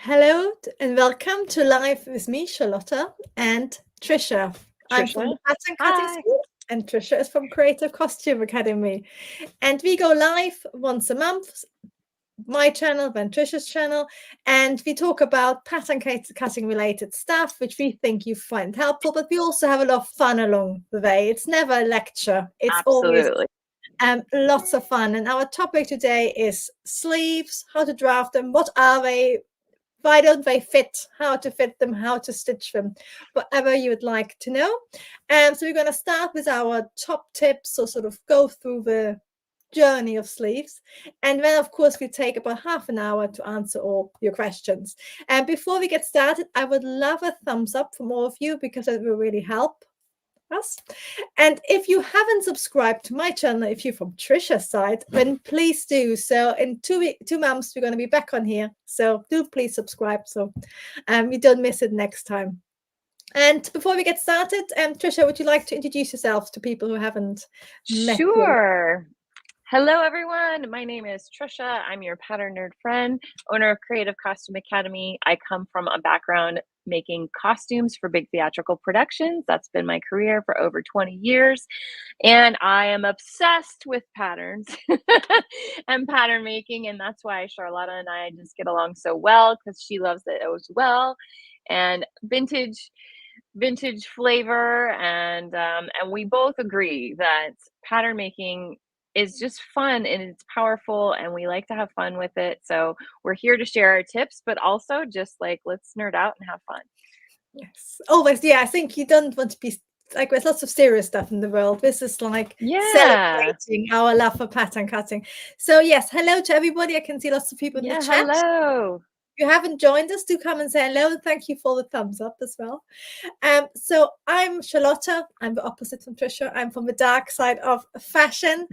Hello and welcome to Live with me, Charlotta and Trisha. I'm from Trisha. the Pattern Cutting Hi. School and Trisha is from Creative Costume Academy. And we go live once a month, my channel, then Trisha's channel, and we talk about pattern cutting related stuff, which we think you find helpful, but we also have a lot of fun along the way. It's never a lecture. It's always Absolutely. lots of fun. And our topic today is sleeves, how to draft them, what are they, why don't they fit, how to fit them, how to stitch them, whatever you would like to know. So we're going to start with our top tips, or sort of go through the journey of sleeves, and then of course we take about half an hour to answer all your questions. And before we get started, I would love a thumbs up from all of you, because it will really help us. And if you haven't subscribed to my channel, if you're from Trisha's side, then please do. So in 2 months, we're going to be back on here. So do please subscribe, so we don't miss it next time. And before we get started, Trisha, would you like to introduce yourself to people who haven't met you? Sure. Hello, everyone. My name is Trisha. I'm your pattern nerd friend, owner of Creative Costume Academy. I come from a background making costumes for big theatrical productions. That's been my career for over 20 years. And I am obsessed with patterns and pattern making. And that's why Charlotta and I just get along so well, because she loves it as well. And vintage flavor, and we both agree that pattern making is just fun and it's powerful, and we like to have fun with it. So we're here to share our tips, but also just like, let's nerd out and have fun. Yes, always. Yeah, I think you don't want to be like, there's lots of serious stuff in the world. This is like Yeah. celebrating our love for pattern cutting. So yes, hello to everybody. I can see lots of people in the Yeah. chat. Hello. If you haven't joined us, do come and say hello. Thank you for the thumbs up as well. So I'm Charlotta. I'm the opposite from Trisha. I'm from the dark side of fashion,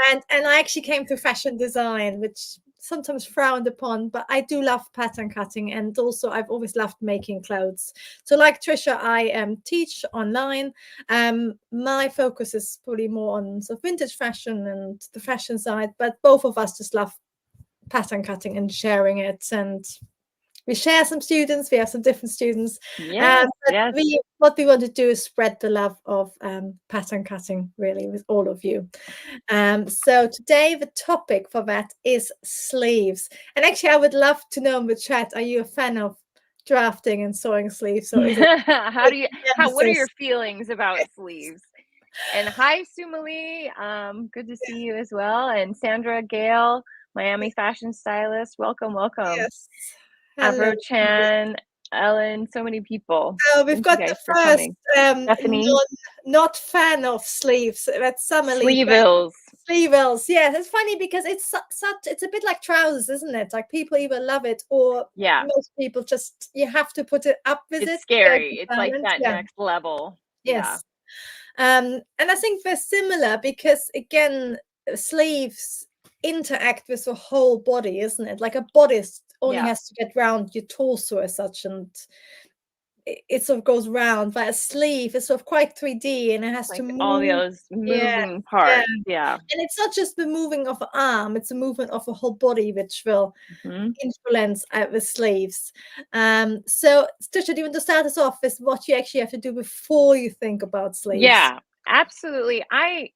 and I actually came through fashion design, which sometimes frowned upon, but I do love pattern cutting, and also I've always loved making clothes. So like Trisha, I teach online. My focus is probably more on sort of vintage fashion and the fashion side, but both of us just love pattern cutting and sharing it. And we share some students, we have some different students. Yes. But Yes. what we want to do is spread the love of pattern cutting, really, with all of you. So today the topic for that is sleeves. And actually, I would love to know in the chat, are you a fan of drafting and sewing sleeves? So is it what are your feelings about sleeves? And hi, Sumali. Good to see you as well. And Sandra Gale, Miami fashion stylist. Welcome, welcome. Yes. Hello. Avro Chan, Ellen, so many people. We've Thank you got the guys for first coming. Stephanie, not fan of sleeves. That's Summerly. Sleevilles. Sleevells, yes. It's funny because it's such. It's a bit like trousers, isn't it? Like people either love it, or Yeah, most people just, you have to put it up with it's it. scary. It's like Balance. that Yeah. next level. Yeah. Yes. And I think they're similar because, again, sleeves interact with the whole body, isn't it? Like a bodice only Yeah. has to get round your torso as such, and it sort of goes round, but a sleeve is sort of quite 3D, and it has to Like all move. those Yeah, moving yeah. parts. Yeah. And it's not just the moving of an arm, it's a movement of a whole body, which will Hmm. influence the sleeves. So, Stusha, do you want to start us off with what you actually have to do before you think about sleeves? Yeah, absolutely. I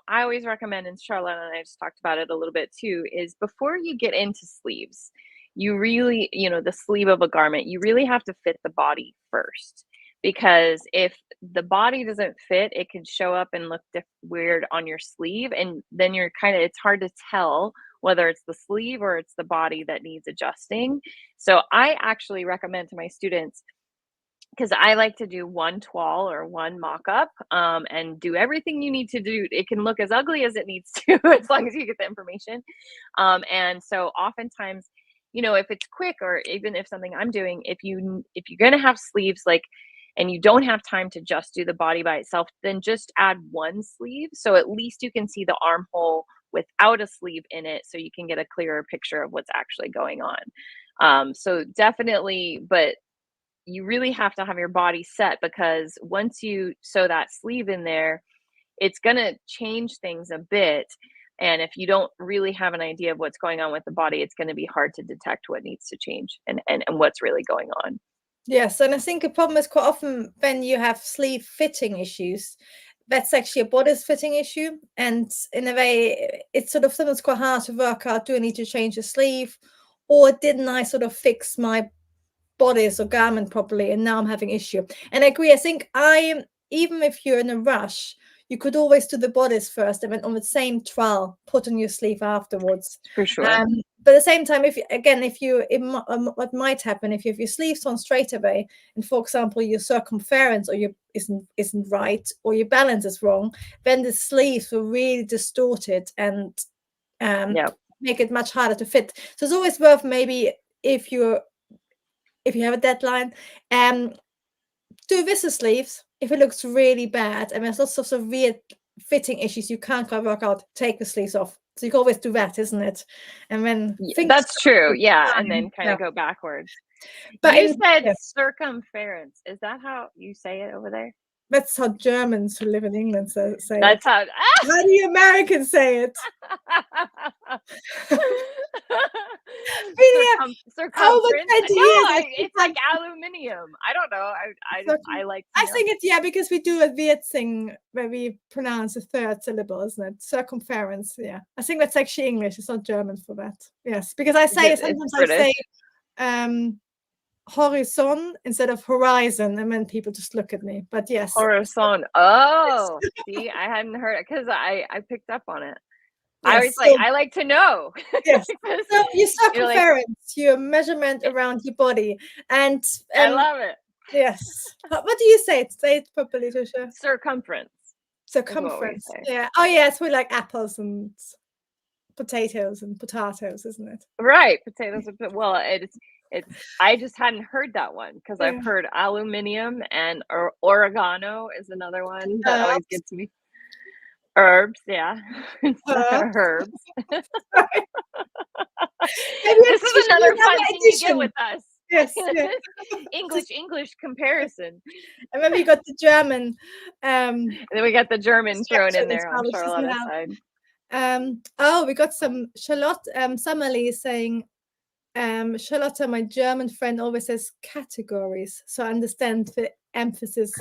always recommend, and Charlotte and I just talked about it a little bit too, is before you get into sleeves, you really, the sleeve of a garment, you really have to fit the body first. Because if the body doesn't fit, it can show up and look weird on your sleeve. And then it's hard to tell whether it's the sleeve or it's the body that needs adjusting. So I actually recommend to my students, because I like to do one toile or one mock-up, and do everything you need to do. It can look as ugly as it needs to, as long as you get the information. And so oftentimes, if it's quick, or even if something I'm doing, if you're gonna have sleeves, like, and you don't have time to just do the body by itself, then just add one sleeve. So at least you can see the armhole without a sleeve in it, so you can get a clearer picture of what's actually going on. So definitely, but you really have to have your body set, because once you sew that sleeve in there, it's going to change things a bit. And if you don't really have an idea of what's going on with the body, it's going to be hard to detect what needs to change and what's really going on. Yes, and I think a problem is quite often when you have sleeve fitting issues, that's actually a bodice fitting issue. And in a way, it's sort of sometimes quite hard to work out, do I need to change the sleeve? Or didn't I sort of fix my bodice or garment properly? And now I'm having issue. And I agree. I think even if you're in a rush, you could always do the bodice first and then on the same trial, put on your sleeve afterwards. For sure. But at the same time, what might happen if you have your sleeves on straight away, and for example, your circumference or your isn't right, or your balance is wrong, then the sleeves will really distort it and make it much harder to fit. So it's always worth, maybe if you have a deadline, do visit sleeves. If it looks really bad and there's lots of sort of weird fitting issues, you can't quite work out, take the sleeves off. So you can always do that, isn't it? And then that's true. Yeah. And then kind of go backwards. But you said circumference. Is that how you say it over there? That's how Germans who live in England say that's it. How do you Americans say it? Circumference. It's like aluminium. I don't know. I like. I think it's because we do a weird thing where we pronounce a third syllable, isn't it? Circumference. Yeah, I think that's actually English. It's not German for that. Yes, because I say sometimes I say horizon instead of horizon, and then people just look at me. But yes, horizon. Oh, see, I hadn't heard it because I picked up on it. Yes, I was I like to know. Yes. So your circumference, your measurement around your body, and I love it. Yes. What do you say? Say it properly, Trisha. Circumference. Circumference. Yeah. Oh, yes. We like apples and potatoes, isn't it? Right. Potatoes. Well, it's. I just hadn't heard that one because I've heard aluminium and oregano is another one that always gets me. Herbs, yeah. Herbs. This is another fun thing you get with us. Yes. English comparison. And then we got the German. And then we got the German thrown in there on Charlotte's side. We got some Charlotte. Summerly is saying, Charlotte, my German friend, always says categories. So I understand the emphasis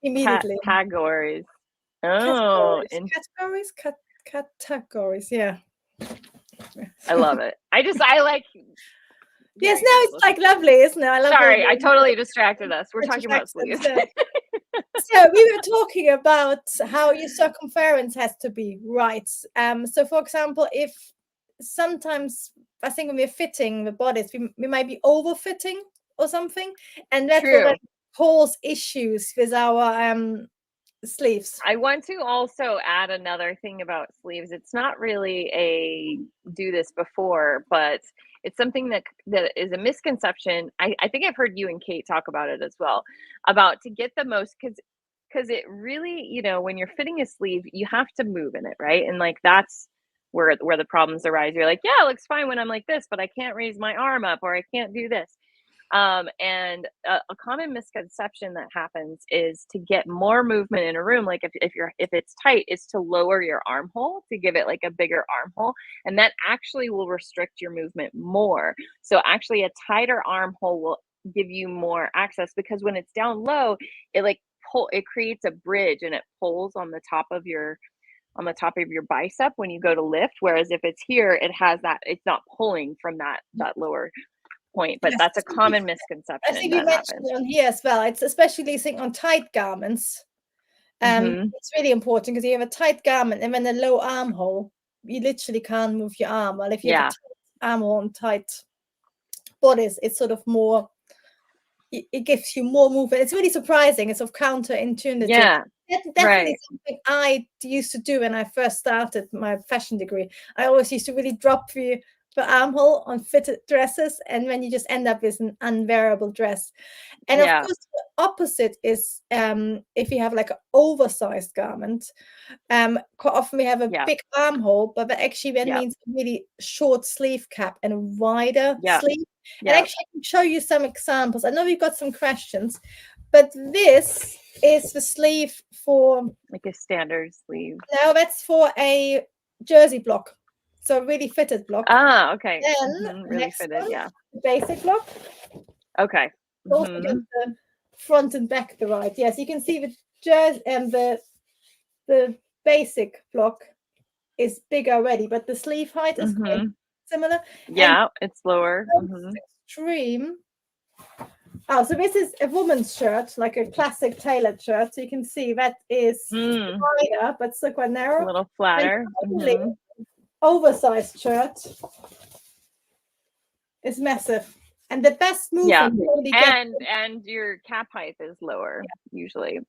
immediately. Categories. Oh, categories. Yeah. I love it. I like. Yes, no, it's like lovely, isn't it? I love. Sorry, I totally distracted us. We're talking about sleeves. So we were talking about how your circumference has to be right. So for example, if sometimes I think when we're fitting the bodies, we might be overfitting or something, and that will cause issues with our sleeves. I want to also add another thing about sleeves. It's not really a do this before, but it's something that is a misconception. I think I've heard you and Kate talk about it as well, about to get the most, because it really, when you're fitting a sleeve, you have to move in it, right? And like that's where the problems arise. You're like, yeah, it looks fine when I'm like this, but I can't raise my arm up, or I can't do this. And a common misconception that happens is to get more movement in a room, like if it's tight, is to lower your armhole to give it like a bigger armhole, and that actually will restrict your movement more. So actually a tighter armhole will give you more access, because when it's down low, it creates a bridge and it pulls on the top of your bicep when you go to lift, whereas if it's here, it has that, it's not pulling from that lower point. But that's a common misconception. I think you mentioned it on here as well. It's especially on tight garments. It's really important, because you have a tight garment and then a low armhole, you literally can't move your arm. Well, if you have a tight armhole and tight bodies, it's sort of more, it gives you more movement. It's really surprising. It's sort of counterintuitive. Yeah. Definitely something I used to do when I first started my fashion degree. I always used to really drop the armhole on fitted dresses, and then you just end up with an unwearable dress. And of course, the opposite is if you have like an oversized garment. Quite often we have a big armhole, but that actually then means a really short sleeve cap and a wider sleeve. And actually, I can show you some examples. I know we've got some questions, but this is the sleeve for like a standard sleeve. No, that's for a jersey block, so really fitted block. Ah, okay. Then Really next fitted, one, yeah. the basic block. Okay. Also get the front and back the right. Yes, you can see the jersey and the basic block is big already, but the sleeve height is quite similar. Yeah, it's lower. Extreme. Oh, so this is a woman's shirt, like a classic tailored shirt. So you can see that is wider, but still quite narrow. A little flatter. Oversized shirt is massive. And the best movement. Yeah. And your cap height is lower usually.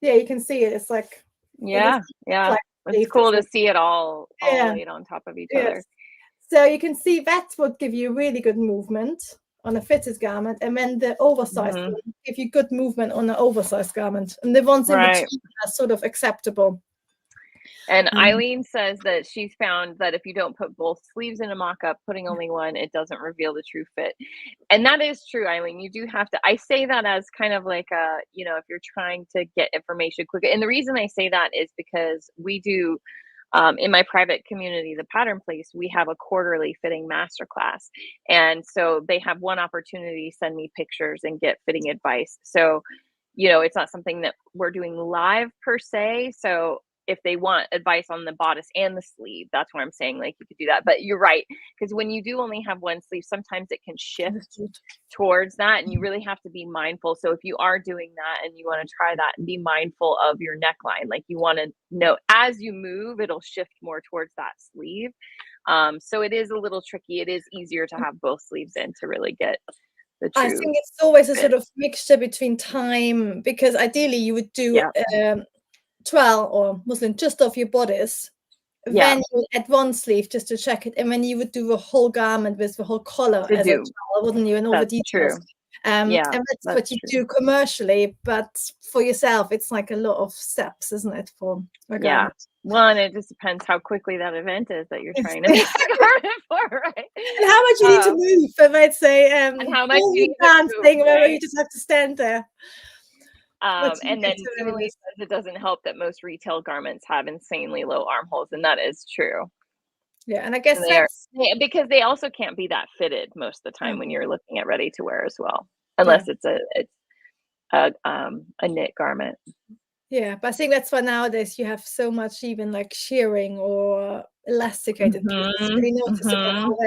Yeah, you can see it. It's like It's cool to see it all laid on top of each other. So you can see that's what give you really good movement on a fitted garment, and then the oversized one give you good movement on an oversized garment, and the ones in between are sort of acceptable. And Eileen says that she's found that if you don't put both sleeves in a mock-up, putting only one, it doesn't reveal the true fit. And that is true, Eileen. You do have to, I say that as kind of like a, if you're trying to get information quickly. And the reason I say that is because we do, in my private community, the Pattern Place, we have a quarterly fitting masterclass. And so they have one opportunity to send me pictures and get fitting advice. So, it's not something that we're doing live per se. So if they want advice on the bodice and the sleeve, that's why I'm saying like you could do that. But you're right, because when you do only have one sleeve, sometimes it can shift towards that, and you really have to be mindful. So if you are doing that and you want to try that, and be mindful of your neckline, like you want to know as you move, it'll shift more towards that sleeve. So it is a little tricky. It is easier to have both sleeves in to really get the true I think it's always a sort of mixture between time, because ideally you would do twirl or muslin just off your bodice, then you would add one sleeve just to check it, and then you would do the whole garment with the whole collar as a twirl, wouldn't you, and all the details. And that's what you do commercially, but for yourself it's like a lot of steps, isn't it, for a garment? One, it just depends how quickly that event is that you're trying to make the garment for, right? And how much you need to move, I might say, and how much you dance thing, where you just have to stand there. And then it doesn't help that most retail garments have insanely low armholes, and that is true. Yeah, and I guess because they also can't be that fitted most of the time when you're looking at ready to wear as well, unless it's a knit garment. Yeah, but I think that's why nowadays you have so much even like shearing or elasticated pieces. It's really noticeable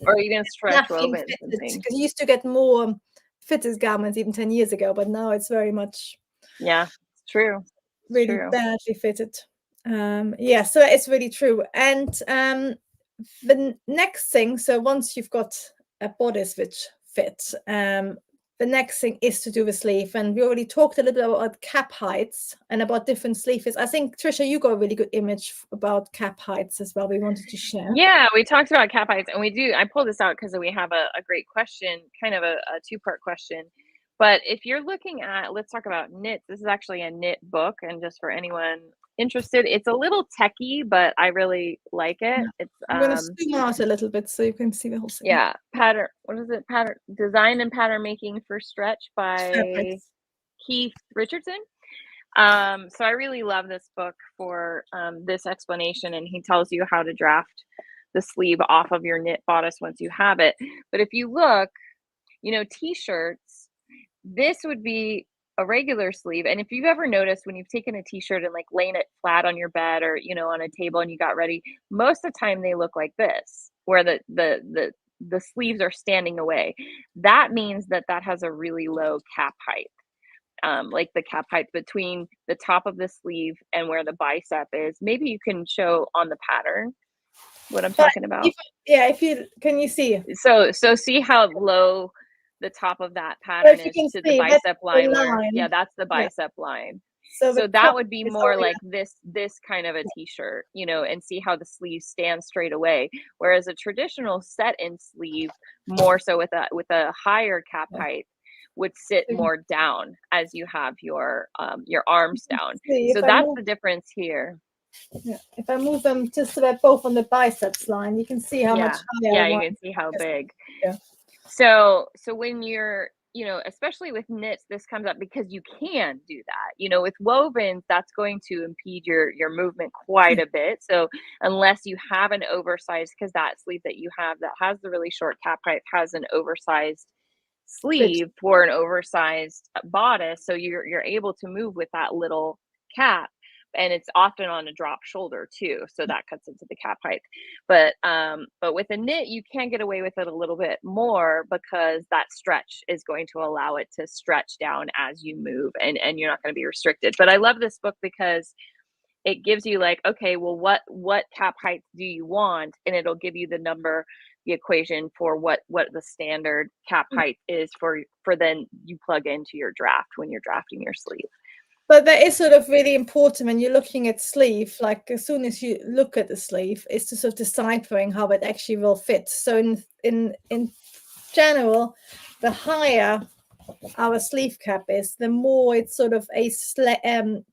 or even stretch woven things. Because you used to get more fitted garments even 10 years ago, but now it's very much it's true. Really badly fitted. So it's really true. And the next thing, so once you've got a bodice which fits, the next thing is to do the sleeve. And we already talked a little bit about cap heights and about different sleeves. I think, Trisha, you got a really good image about cap heights as well we wanted to share. Yeah, we talked about cap heights, and I pulled this out because we have a great question, kind of a two-part question. But if you're looking at, let's talk about knits. This is actually a knit book, and just for anyone interested, it's a little techy, but I really like it. It's I'm going to zoom out a little bit so you can see the whole thing. Yeah, pattern. What is it? Pattern design and pattern making for stretch by Keith Richardson. So I really love this book for this explanation, and he tells you how to draft the sleeve off of your knit bodice once you have it. But if you look, t-shirts, this would be a regular sleeve. And if you've ever noticed when you've taken a t-shirt and like laying it flat on your bed or on a table and you got ready, most of the time they look like this, where the sleeves are standing away. That means that has a really low cap height. Like the cap height between the top of the sleeve and where the bicep is. Maybe you can show on the pattern what I'm talking about. Can you see? So see how low the top of that pattern is to the bicep line. That's the bicep line. So that would be more like this kind of a t-shirt, and see how the sleeve stands straight away. Whereas a traditional set-in sleeve, more so with a higher cap height, would sit more down as you have your arms down. So that's the difference here. Yeah. If I move them just so they're both on the biceps line, you can see how much higher. Yeah, you can see how big. Yeah. So when you're especially with knits, this comes up because you can do that. With wovens, that's going to impede your movement quite a bit. So unless you have an oversized, because that sleeve that you have that has the really short cap height has an oversized sleeve for an oversized bodice, so you're able to move with that little cap, and it's often on a drop shoulder too, so that cuts into the cap height. But with a knit, you can get away with it a little bit more because that stretch is going to allow it to stretch down as you move, and you're not going to be restricted. But I love this book because it gives you like, okay, well, what cap height do you want? And it'll give you the equation for what the standard cap height is for then you plug into your draft when you're drafting your sleeve. But that is sort of really important when you're looking at sleeve, like as soon as you look at the sleeve, is to sort of deciphering how it actually will fit. So in general, the higher our sleeve cap is, the more it's sort of a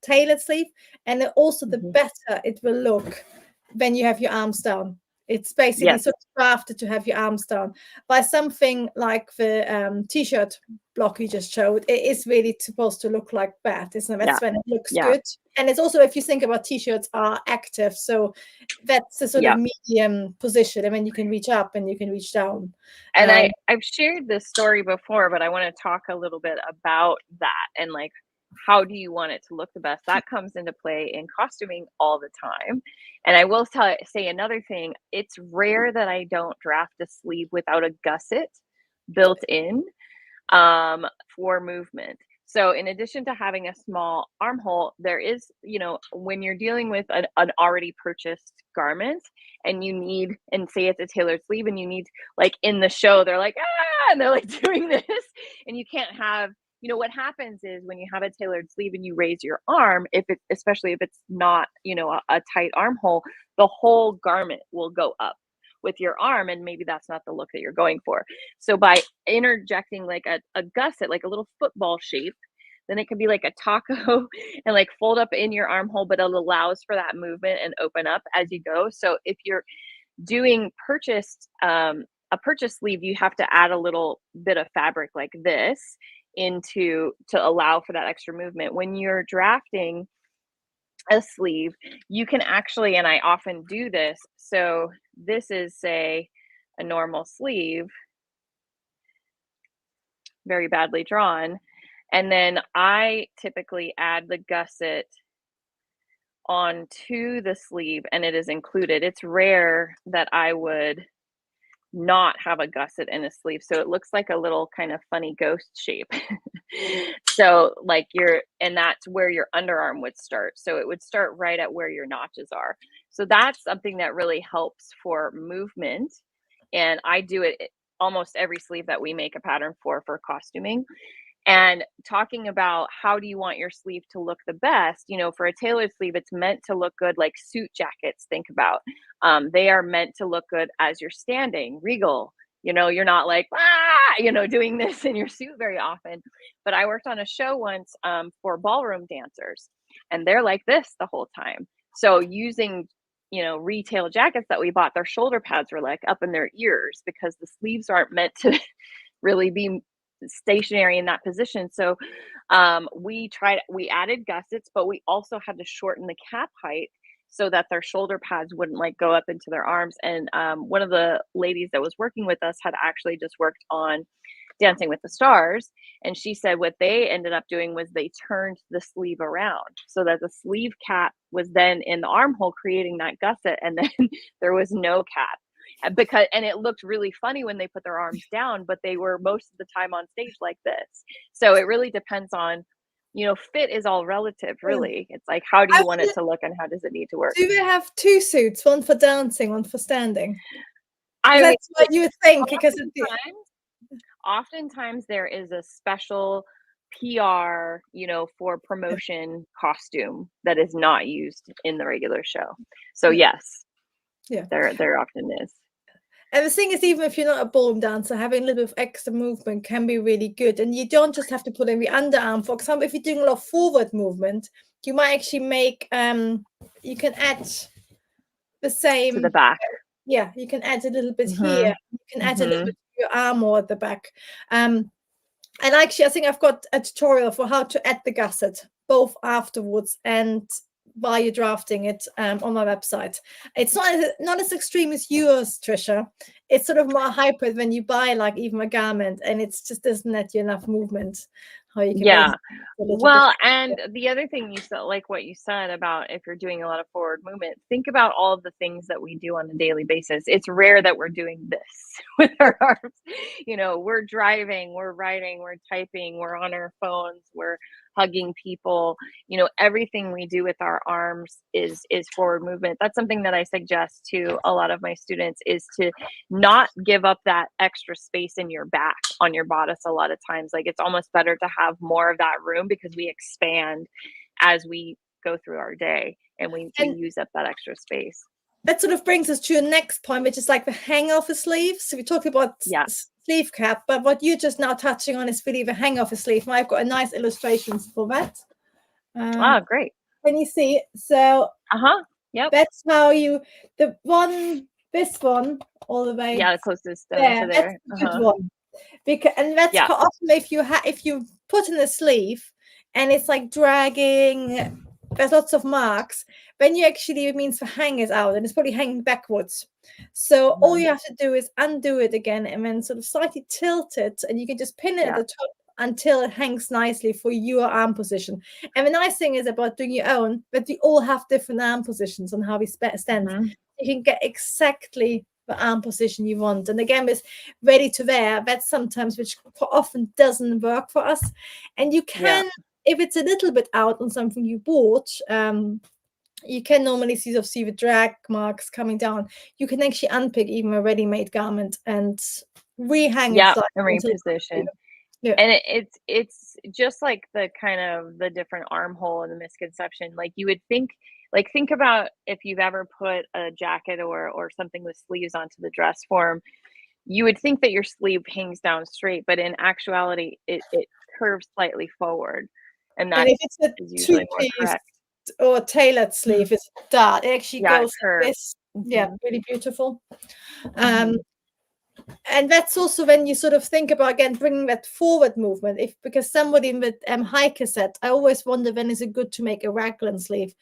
tailored sleeve, and also the better it will look when you have your arms down. It's basically sort of crafted to have your arms down. By something like the t-shirt block you just showed, it is really supposed to look like that, isn't it? That's when it looks good. And it's also, if you think about t-shirts are active, so that's a sort of medium position, and then you can reach up and you can reach down. And I've shared this story before, but I want to talk a little bit about that and like, how do you want it to look the best? That comes into play in costuming all the time. And I will say another thing. It's rare that I don't draft a sleeve without a gusset built in for movement. So in addition to having a small armhole, there is, when you're dealing with an already purchased garment and you need, and say it's a tailored sleeve and you need, like in the show, they're like, and they're like doing this, and you can't have, what happens is when you have a tailored sleeve and you raise your arm, especially if it's not, a tight armhole, the whole garment will go up with your arm, and maybe that's not the look that you're going for. So by interjecting like a gusset, like a little football shape, then it can be like a taco and like fold up in your armhole, but it allows for that movement and open up as you go. So if you're doing a purchase sleeve, you have to add a little bit of fabric like this to allow for that extra movement. When you're drafting a sleeve, you can actually, and I often do this, so this is, say, a normal sleeve, very badly drawn, and then I typically add the gusset onto the sleeve and it is included. It's rare that I would not have a gusset in a sleeve, so it looks like a little kind of funny ghost shape. So like and that's where your underarm would start, so it would start right at where your notches are. So that's something that really helps for movement, and I do it almost every sleeve that we make a pattern for costuming. And talking about how do you want your sleeve to look the best, for a tailored sleeve, it's meant to look good, like suit jackets. Think about, they are meant to look good as you're standing, regal. You're not like, doing this in your suit very often. But I worked on a show once for ballroom dancers, and they're like this the whole time. So using, retail jackets that we bought, their shoulder pads were like up in their ears because the sleeves aren't meant to really be stationary in that position. So we added gussets, but we also had to shorten the cap height so that their shoulder pads wouldn't like go up into their arms. And one of the ladies that was working with us had actually just worked on Dancing with the Stars, and she said what they ended up doing was they turned the sleeve around so that the sleeve cap was then in the armhole, creating that gusset, and then there was no cap. And it looked really funny when they put their arms down, but they were most of the time on stage like this. So it really depends on, fit is all relative, really. It's like, how do you want it to look and how does it need to work? Do we have two suits, one for dancing, one for standing? That's what you think, because oftentimes there is a special PR, for promotion costume that is not used in the regular show. So yes, there often is. And the thing is, even if you're not a ballroom dancer, having a little bit of extra movement can be really good. And you don't just have to put in the underarm. For example, if you're doing a lot of forward movement, you might actually make, you can add the same. To the back. Yeah, you can add a little bit here. You can add a little bit to your arm or at the back. And actually, I think I've got a tutorial for how to add the gusset, both afterwards and while you're drafting it, on my website. It's not as extreme as yours, Trisha. It's sort of more hybrid when you buy like even a garment, and it's just doesn't let you enough movement. How you can Yeah. basically a little bit. Well, and the other thing you said, like what you said about if you're doing a lot of forward movement, think about all of the things that we do on a daily basis. It's rare that we're doing this with our arms. You know, we're driving, we're writing, we're typing, we're on our phones, we're hugging people. You know, everything we do with our arms is forward movement. That's something that I suggest to a lot of my students, is to not give up that extra space in your back on your bodice. A lot of times, like, it's almost better to have more of that room because we expand as we go through our day, and we use up that extra space. That sort of brings us to a next point, which is like the hang of a sleeve. So we talked about sleeve cap, but what you're just now touching on is really the hang of a sleeve. I've got a nice illustrations for that. Great. Can you see? So yep, that's how you, this one all the way. Yeah, the closest to there. there. That's a good one. Because, and that's quite often if you put in a sleeve and it's like dragging, there's lots of marks, then you actually, it means the hang is out and it's probably hanging backwards. So all you have to do is undo it again and then sort of slightly tilt it, and you can just pin it at the top until it hangs nicely for your arm position. And the nice thing is about doing your own, that we all have different arm positions on how we stand. You can get exactly the arm position you want. And again, with ready to wear, that's sometimes which often doesn't work for us. And you can, if it's a little bit out on something you bought, you can normally see the drag marks coming down. You can actually unpick even a ready-made garment and rehang it and reposition. And it's just like the kind of the different armhole and the misconception. Like, you would think, like, think about if you've ever put a jacket or something with sleeves onto the dress form, you would think that your sleeve hangs down straight, but in actuality, it curves slightly forward. And that if it's a usually more correct. Or tailored sleeve, it's that it actually goes like this. Really beautiful. And that's also when you sort of think about, again, bringing that forward movement. Because somebody with hiker said, I always wonder when is it good to make a raglan sleeve.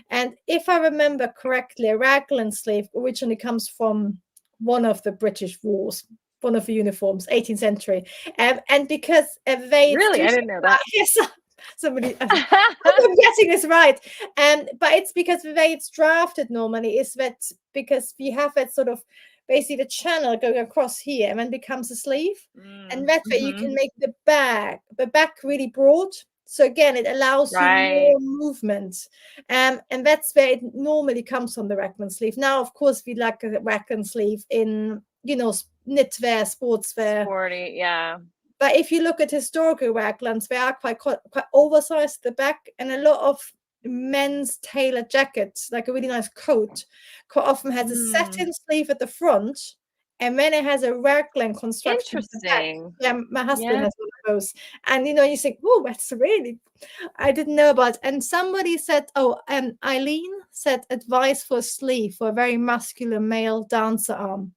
And if I remember correctly, a raglan sleeve originally comes from one of the British wars, one of the uniforms, 18th century. And because really, I didn't know that. Yes, somebody, I'm getting this right. But it's because the way it's drafted normally is that because we have that sort of basically the channel going across here and then becomes a sleeve, and that way you can make the back really broad. So again, it allows you more movement, and that's where it normally comes from, the raglan sleeve. Now, of course, we like a raglan sleeve in, you know, knitwear, sportswear, sporty, But if you look at historical raglans, they are quite oversized at the back, and a lot of men's tailored jackets, like a really nice coat, quite often has a satin sleeve at the front, and then it has a raglan construction. Interesting. Yeah, my husband has one of those, and you know, you think, oh, that's really, I didn't know about. And somebody said, Eileen said, advice for a sleeve for a very muscular male dancer arm.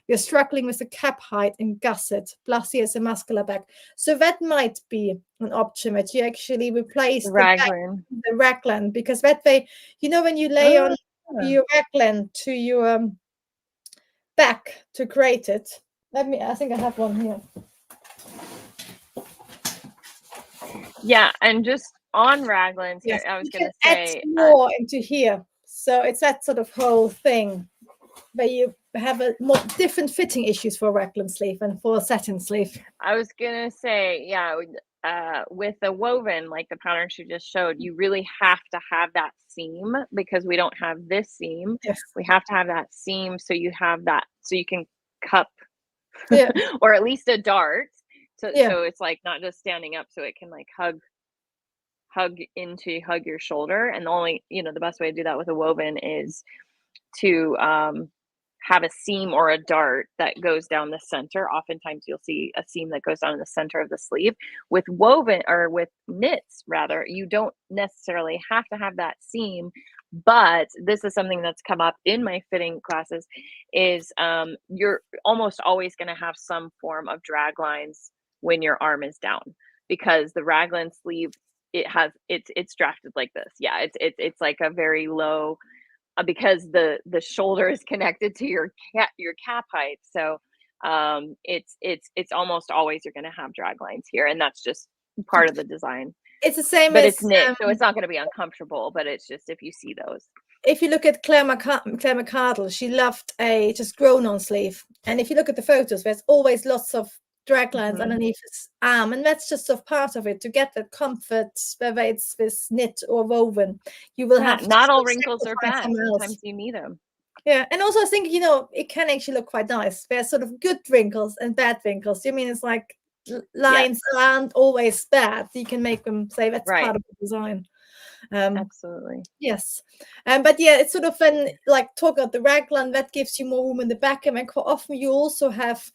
You're struggling with the cap height and gusset, plus he has a muscular back. So that might be an option, that you actually replace the raglan, because that way, you know, when you lay on your raglan to your back to create it. I think I have one here. Yeah, and just on raglans, I was going to say more into here. So it's that sort of whole thing where you have a more different fitting issues for a raglan sleeve and for a satin sleeve. I was gonna say, with the woven, like the pattern she just showed, you really have to have that seam, because we don't have this seam. We have to have that seam, so you have that, so you can cup or at least a dart. So it's like not just standing up, so it can like hug your shoulder. And the only, the best way to do that with a woven is to have a seam or a dart that goes down the center. Oftentimes you'll see a seam that goes down the center of the sleeve. With woven, or with knits rather, you don't necessarily have to have that seam, but this is something that's come up in my fitting classes, is you're almost always going to have some form of drag lines when your arm is down, because the raglan sleeve, it's drafted like this. Yeah, it's like a very low, because the shoulder is connected to your cap height. So it's almost always you're going to have drag lines here, and that's just part of the design. It's the same But as it's knit, so it's not going to be uncomfortable, but it's just if you see those. if you look at Claire McCardle, she loved a just grown-on sleeve, and if you look at the photos, there's always lots of drag lines underneath his arm, and that's just a part of it to get that comfort, whether it's with knit or woven. You will have not all wrinkles are bad. Sometimes you need them. Yeah, and also I think, you know, it can actually look quite nice. There's sort of good wrinkles and bad wrinkles. I mean, it's like lines aren't always bad. You can make them say that's part of the design. Absolutely. Yes. But yeah, it's sort of when like talk about the raglan, that gives you more room in the back. And quite often you also have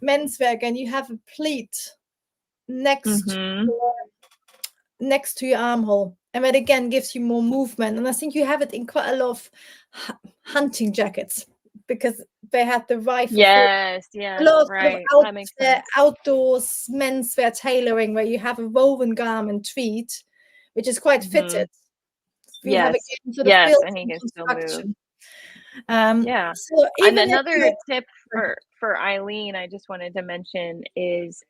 menswear again, you have a pleat next to your armhole, and that again gives you more movement. And I think you have it in quite a lot of hunting jackets, because they had the rifle. Yes, a lot of right. Sort of that makes sense. outdoors menswear tailoring, where you have a woven garment tweed, which is quite fitted. We have again sort of built and he can still move. So and another tip for Eileen, I just wanted to mention is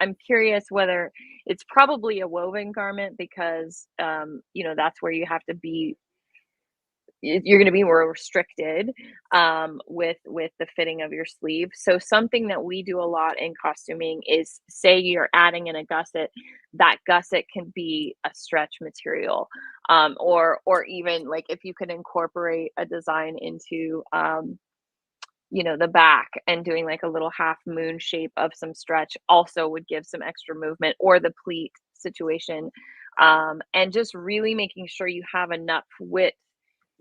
I'm curious whether it's probably a woven garment, because you know, that's where you have to be, you're going to be more restricted with the fitting of your sleeve. So something that we do a lot in costuming is, say you're adding in a gusset, that gusset can be a stretch material, or even like if you can incorporate a design into you know, the back, and doing like a little half moon shape of some stretch also would give some extra movement, or the pleat situation, and just really making sure you have enough width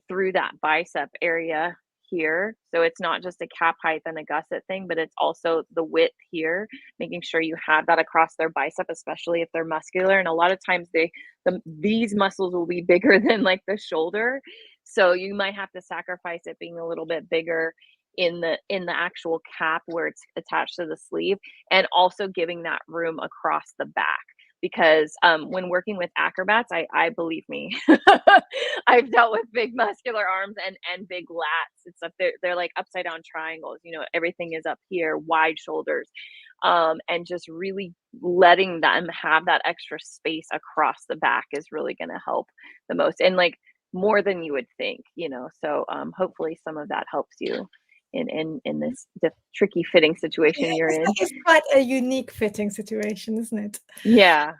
through that bicep area here. So it's not just a cap height and a gusset thing, but it's also the width here, making sure you have that across their bicep, especially if they're muscular. And a lot of times these muscles will be bigger than like the shoulder. So you might have to sacrifice it being a little bit bigger in the actual cap where it's attached to the sleeve, and also giving that room across the back. Because when working with acrobats, I believe me, I've dealt with big muscular arms and big lats and stuff. They're like upside down triangles. You know, everything is up here, wide shoulders, and just really letting them have that extra space across the back is really going to help the most, and like more than you would think. You know, so hopefully some of that helps you in this tricky fitting situation you're in. It's quite a unique fitting situation, isn't it? Yeah.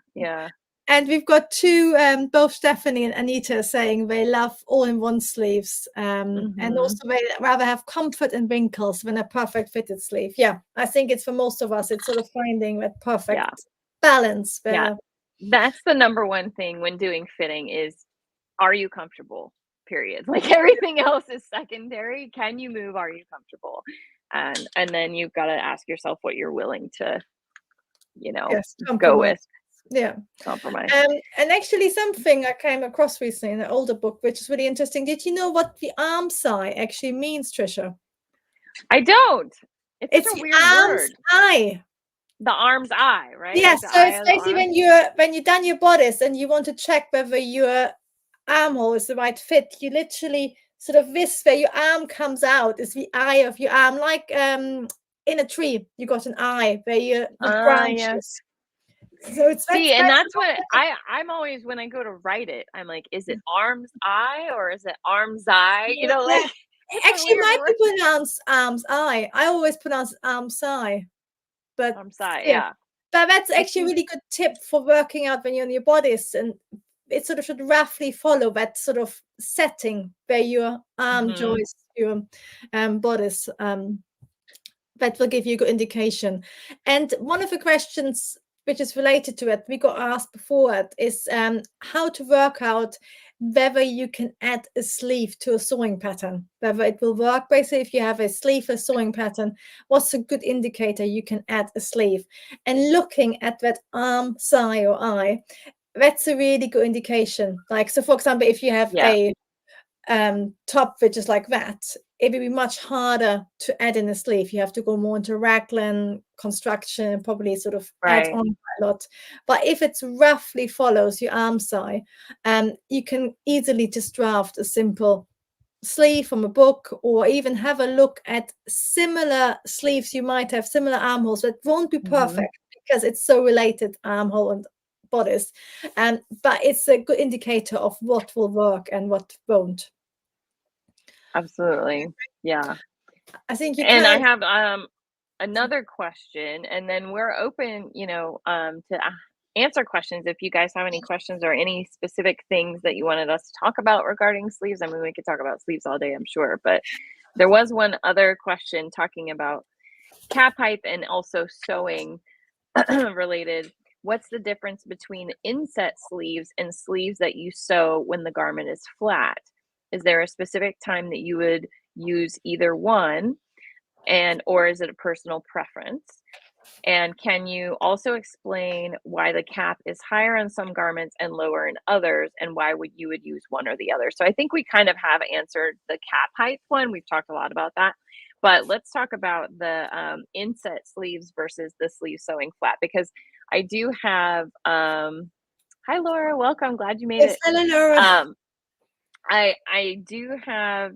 And we've got two, both Stephanie and Anita, saying they love all-in-one sleeves, and also they rather have comfort and wrinkles than a perfect fitted sleeve. Yeah, I think it's for most of us, it's sort of finding that perfect balance. That's the number one thing when doing fitting is, are you comfortable? Period. Like everything else is secondary. Can you move? Are you comfortable? And then you've got to ask yourself what you're willing to, you know, go with. Yeah, compromise. And actually something I came across recently in an older book, which is really interesting. Did you know what the arm's eye actually means, Trisha? I don't. It's a weird arm's word. Eye. The arm's eye, right? Yes. So it's basically when you've done your bodice and you want to check whether your armhole is the right fit, you literally sort of this where your arm comes out is the eye of your arm, like in a tree you got an eye where your branches. Yes. So it's and that's what I'm always, when I go to write it, I'm like, is it arm's eye or is it arm's eye? You know, like actually might be pronounced arm's eye. I always pronounce arm's eye, but arm's eye, yeah. But that's actually a really good tip for working out when you're on your bodice, and it sort of should roughly follow that sort of setting where your arm joins your bodice. That will give you a good indication. And one of the questions which is related to it, we got asked before it, is how to work out whether you can add a sleeve to a sewing pattern, whether it will work. Basically, if you have a sleeve, a sewing pattern, what's a good indicator you can add a sleeve? And looking at that arm, side or eye, that's a really good indication. Like, so for example, if you have a top which is like that, it will be much harder to add in a sleeve. You have to go more into raglan construction and probably sort of add Right. on a lot. But if it roughly follows your arm size, you can easily just draft a simple sleeve from a book, or even have a look at similar sleeves you might have, similar armholes that won't be perfect because it's so related, armhole and bodice, but it's a good indicator of what will work and what won't. Absolutely. Yeah. I think you And I can. have another question, and then we're open, to answer questions if you guys have any questions or any specific things that you wanted us to talk about regarding sleeves. I mean, we could talk about sleeves all day, I'm sure, but there was one other question talking about cap height and also sewing related. What's the difference between inset sleeves and sleeves that you sew when the garment is flat? Is there a specific time that you would use either one, or is it a personal preference? And can you also explain why the cap is higher on some garments and lower in others, and why would you would use one or the other? So I think we kind of have answered the cap height one. We've talked a lot about that, but let's talk about the inset sleeves versus the sleeve sewing flat, because I do have hi Laura, welcome, glad you made Yes, it. hello, Laura. I do have,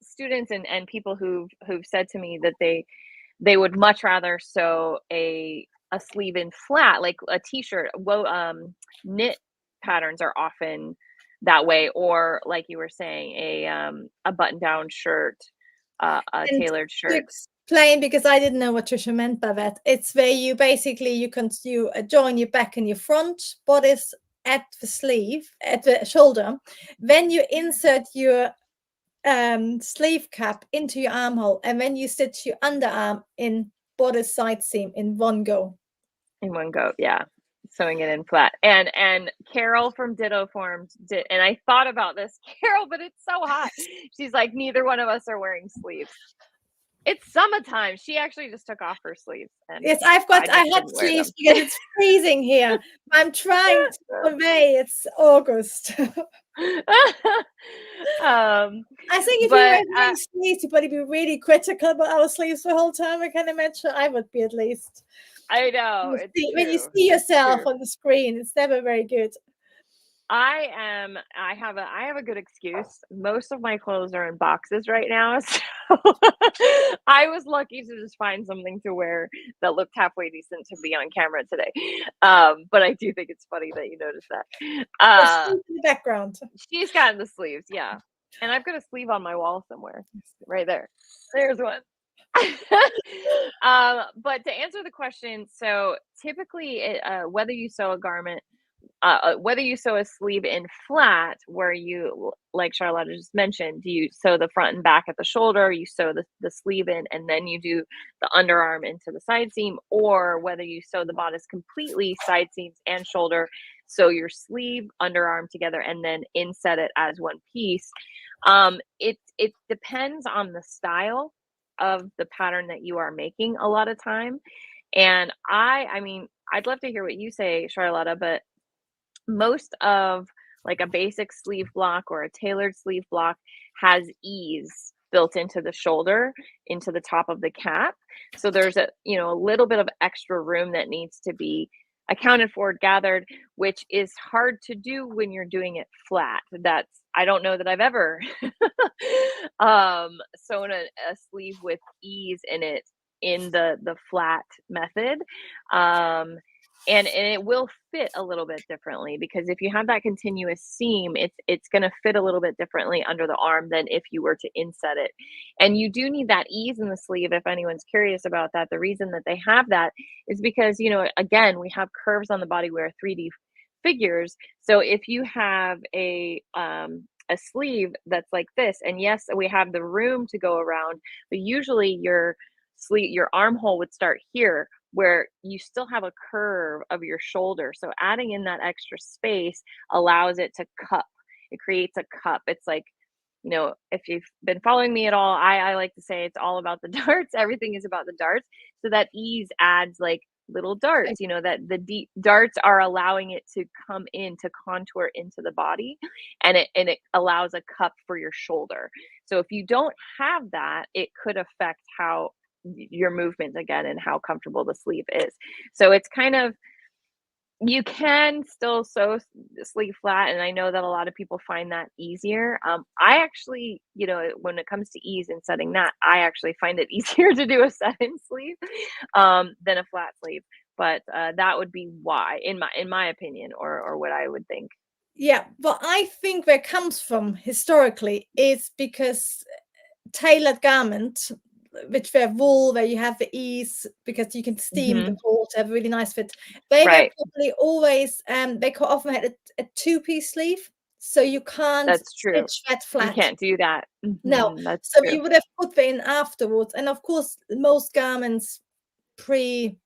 students and people who've said to me that they would much rather sew a sleeve in flat, like a t-shirt. Well, knit patterns are often that way, or like you were saying, a button-down shirt, a And tailored to shirt. explain, because I didn't know what Trisha meant by that, it's where you basically you join your back and your front bodice at the sleeve, at the shoulder. Then you insert your sleeve cap into your armhole, and then you stitch your underarm in bodice side seam in one go. In one go, yeah. Sewing it in flat. And Carol from Ditto Forms did, and I thought about this, Carol, but it's so hot. She's like, neither one of us are wearing sleeves. It's summertime. She actually just took off her sleeves, and Yes, I I just had didn't wear sleeves them. because it's freezing here. I'm trying to convey it's August. I think if we were But wearing sleeves, you'd probably be really critical about our sleeves the whole time. I can imagine I would be, at least. I know it's When you true. see It's yourself true. on the screen, it's never very good. I have a good excuse. Most of my clothes are in boxes right now, so I was lucky to just find something to wear that looked halfway decent to be on camera today. But I do think it's funny that you noticed that. There's sleeves in the background. She's gotten the sleeves, yeah. And I've got a sleeve on my wall somewhere. Right there. There's one. But to answer the question, so typically, whether you sew a garment, whether you sew a sleeve in flat, where you, like Charlotta just mentioned, do you sew the front and back at the shoulder, you sew the sleeve in, and then you do the underarm into the side seam, or whether you sew the bodice completely, side seams and shoulder, sew your sleeve, underarm together, and then inset it as one piece. It depends on the style of the pattern that you are making a lot of time. And I mean, I'd love to hear what you say, Charlotta, but most of like a basic sleeve block or a tailored sleeve block has ease built into the shoulder, into the top of the cap. So there's a little bit of extra room that needs to be accounted for, gathered, which is hard to do when you're doing it flat. I don't know that I've ever sewn a sleeve with ease in it in the flat method. And it will fit a little bit differently, because if you have that continuous seam, it's going to fit a little bit differently under the arm than if you were to inset it. And you do need that ease in the sleeve. If anyone's curious about that, the reason that they have that is because, again, we have curves on the body. We're 3D figures. So if you have a sleeve that's like this, and yes, we have the room to go around, but usually your armhole would start here, where you still have a curve of your shoulder. So adding in that extra space allows it to cup. It creates a cup. It's like, if you've been following me at all, I like to say it's all about the darts. Everything is about the darts. So that ease adds like little darts, you know, that the deep darts are allowing it to come in to contour into the body, and it allows a cup for your shoulder. So if you don't have that, it could affect how your movement again and how comfortable the sleeve is. So it's kind of, you can still sew sleeve flat, and I know that a lot of people find that easier. I actually, you know, when it comes to ease in setting that, I actually find it easier to do a set-in sleeve than a flat sleeve. But that would be why, in my opinion, or what I would think. Yeah, well, I think where it comes from historically is because tailored garment, which were wool, where you have the ease because you can steam the wool to have a really nice fit. They were Right. probably always they often had a two-piece sleeve, so you can't That's true. stitch that You flat. can't do that. No, That's so true. you would have put that in afterwards, and of course, most garments pre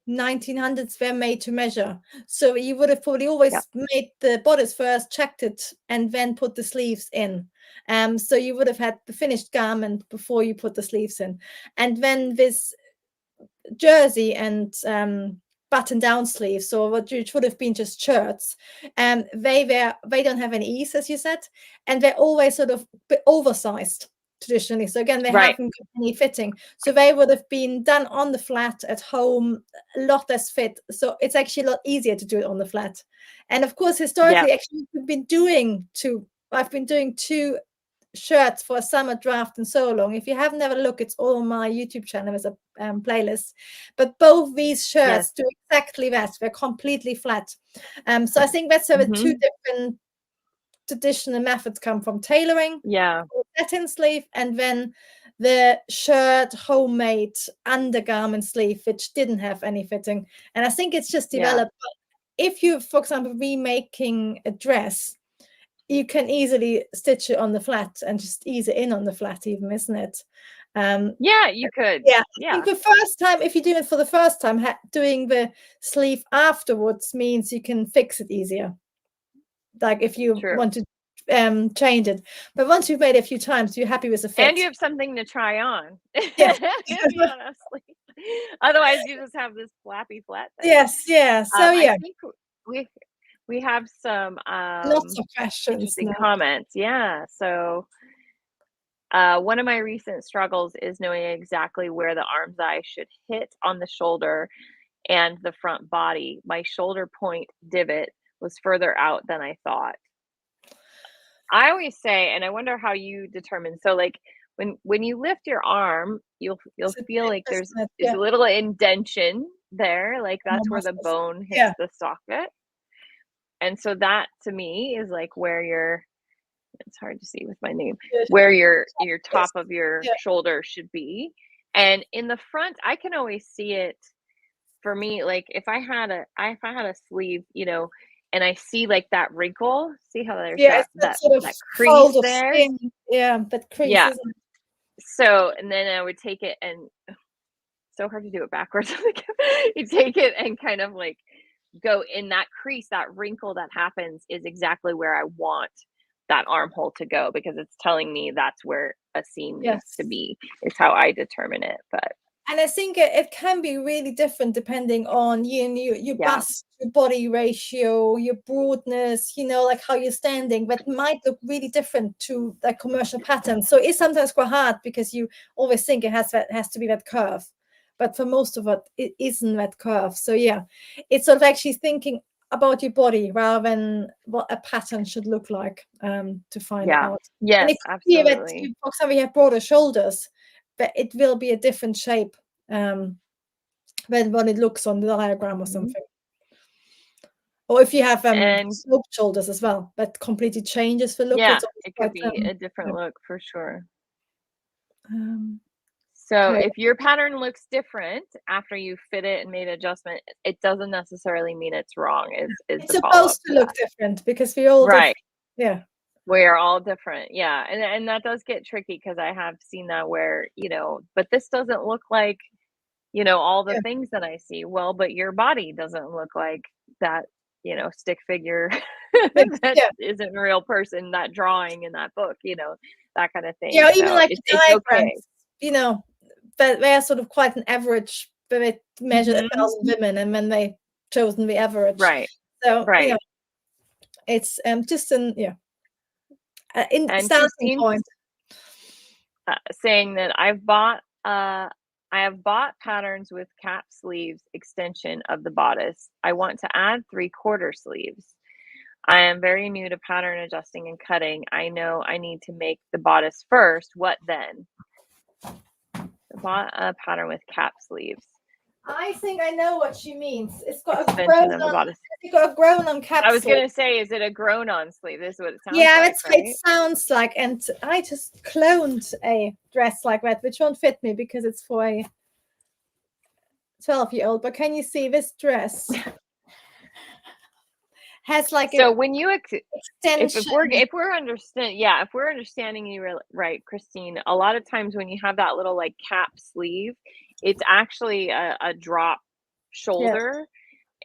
1900s were made to measure. So you would have probably always Yeah. made the bodice first, checked it, and then put the sleeves in. So you would have had the finished garment before you put the sleeves in. And then this jersey and button-down sleeves, or what would have been just shirts, they don't have any ease, as you said, and they're always sort of oversized traditionally. So again, they haven't got any fitting. So they would have been done on the flat at home, a lot less fit. So it's actually a lot easier to do it on the flat. And of course, historically, actually, I've been doing two shirts for a summer draft and so long. If you haven't ever looked, it's all on my YouTube channel as a playlist. But both these shirts do exactly that. They're completely flat. So I think that's where the two different traditional methods come from: tailoring, satin sleeve, and then the shirt homemade undergarment sleeve, which didn't have any fitting. And I think it's just developed. If you, for example, remaking a dress, you can easily stitch it on the flat and just ease it in on the flat, even, isn't it? Yeah, you could. Yeah, I think the first time, if you do it for the first time, doing the sleeve afterwards means you can fix it easier. Like if you want to change it, but once you've made it a few times, you're happy with the fit, and you have something to try on. Yes. Otherwise, you just have this flappy flat thing. Yes, yeah. So I think we have some lots of questions, interesting comments. Yeah. So one of my recent struggles is knowing exactly where the arm's eye should hit on the shoulder and the front body. My shoulder point divot was further out than I thought. I always say, and I wonder how you determine. So like when you lift your arm, you'll feel like there's a little indention there, like that's where the bone hits the socket. And so that to me is like where it's hard to see with my name, where your top of your shoulder should be. And in the front, I can always see it. For me, like if I had a sleeve, you know, and I see like that wrinkle, see how there's that sort of that crease there. That crease. Yeah. So, and then I would take it, and so hard to do it backwards. You take it and kind of like go in that crease, that wrinkle that happens is exactly where I want that armhole to go, because it's telling me that's where a seam needs to be. It's how I determine it. And I think it can be really different depending on your bust, your body ratio, your broadness, you know, like how you're standing. That might look really different to the commercial pattern. So it's sometimes quite hard because you always think it has to be that curve. But for most of it isn't that curve. So yeah, it's sort of actually thinking about your body rather than what a pattern should look like to find out. Yes, and absolutely. For example, you have broader shoulders, but it will be a different shape when it looks on the diagram or something. Or if you have sloped shoulders as well, that completely changes the look. Yeah, it could be a different look for sure. So okay. if your pattern looks different after you fit it and made adjustment, it doesn't necessarily mean it's wrong. It's supposed to look different because we all we are all different. Yeah. And that does get tricky, because I have seen that where, you know, but this doesn't look like, you know, all the things that I see. Well, but your body doesn't look like that, you know, stick figure that isn't a real person, that drawing in that book, you know, that kind of thing. Yeah, even so like it's diagrams, okay. You know, they're sort of quite an average where they measured Mhm. 1,000 women and then they chosen the average. Right. So Right. it's just an in And starting Christine point. saying that I have bought patterns with cap sleeves extension of the bodice. I want to add 3/4 sleeves. I am very new to pattern adjusting and cutting. I know I need to make the bodice first. What then? I bought a pattern with cap sleeves. I think I know what she means. It's got a Extension of the bodice. grown on I was capsule. gonna say, is it a grown on sleeve? This is what it sounds Yeah, like, it right? sounds like, and I just cloned a dress like that, which won't fit me because it's for a 12-year-old. But can you see this dress has like So a when you extension? if we're understanding you right, Christine, a lot of times when you have that little like cap sleeve, it's actually a drop Yeah, shoulder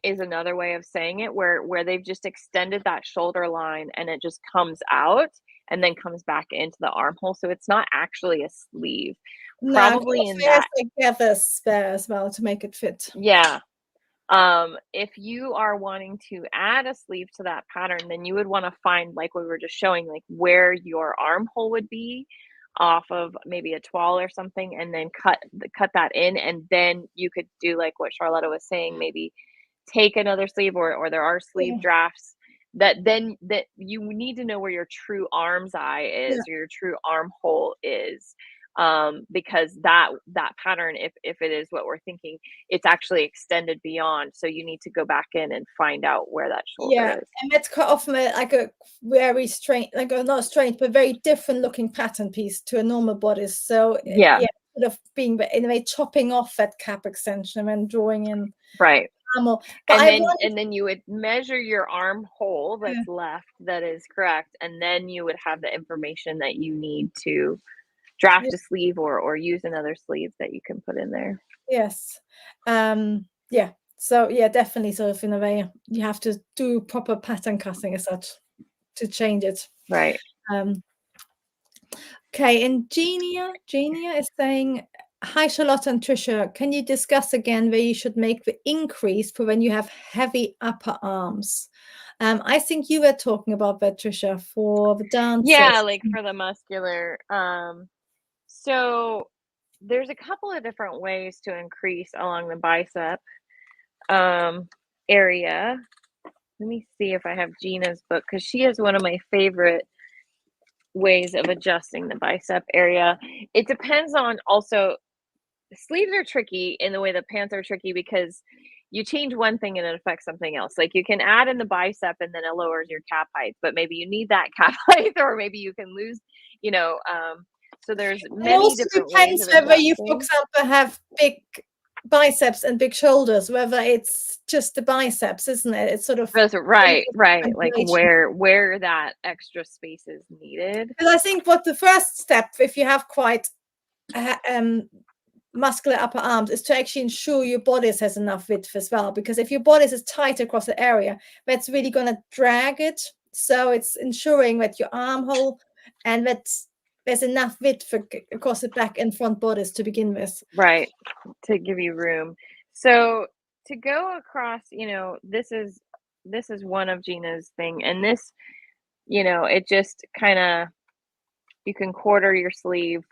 is another way of saying it, where they've just extended that shoulder line and it just comes out and then comes back into the armhole. So it's not actually a sleeve. no, Probably in it has that, like gathers there as well to make it fit. yeah. If you are wanting to add a sleeve to that pattern, then you would want to find, like we were just showing, like where your armhole would be off of maybe a toile or something, and then cut that in, and then you could do like what Charlotta was saying, maybe take another sleeve, or there are sleeve Yeah, drafts that you need to know where your true arm's eye yeah, is, or your true armhole is, because that pattern, if it is what we're thinking, it's actually extended beyond, so you need to go back in and find out where that yeah. shoulder is. And that's cut off like a very strange, like a not strange, but very different looking pattern piece to a normal bodice. So Yeah, yeah, sort of being in a way chopping off that cap extension and drawing in right. armhole. But I wanted And then you would measure your armhole to, that's left that is correct, and then you would have the information that you need to yeah, draft a sleeve, or use another sleeve that you can put in there. yes. Yeah. So yeah, definitely sort of in a way you have to do proper pattern cutting as such to change it. Right. Um, okay, and Genia is saying, hi Charlotte and Trisha, can you discuss again where you should make the increase for when you have heavy upper arms? I think you were talking about that, Trisha, for the dancers. Yeah, like for the muscular. So there's a couple of different ways to increase along the bicep area. Let me see if I have Gina's book, because she is one of my favorite ways of adjusting the bicep area. It depends on also, sleeves are tricky in the way that pants are tricky, because you change one thing and it affects something else. Like you can add in the bicep and then it lowers your calf height, but maybe you need that calf height, or maybe you can lose, so there's It many also different ways depends of whether you, for adjusting. example, have big biceps and big shoulders, whether it's just the biceps, isn't it? It's sort of That's right, right. Like calculation. where that extra space is needed. Because I think what the first step, if you have quite muscular upper arms, is to actually ensure your bodice has enough width as well. Because if your bodice is tight across the area, that's really going to drag it. So it's ensuring that your armhole and that there's enough width for across the back and front bodice to begin with. Right, to give you room. So to go across, this is one of Gina's thing, and this, it just kind of, you can quarter your sleeve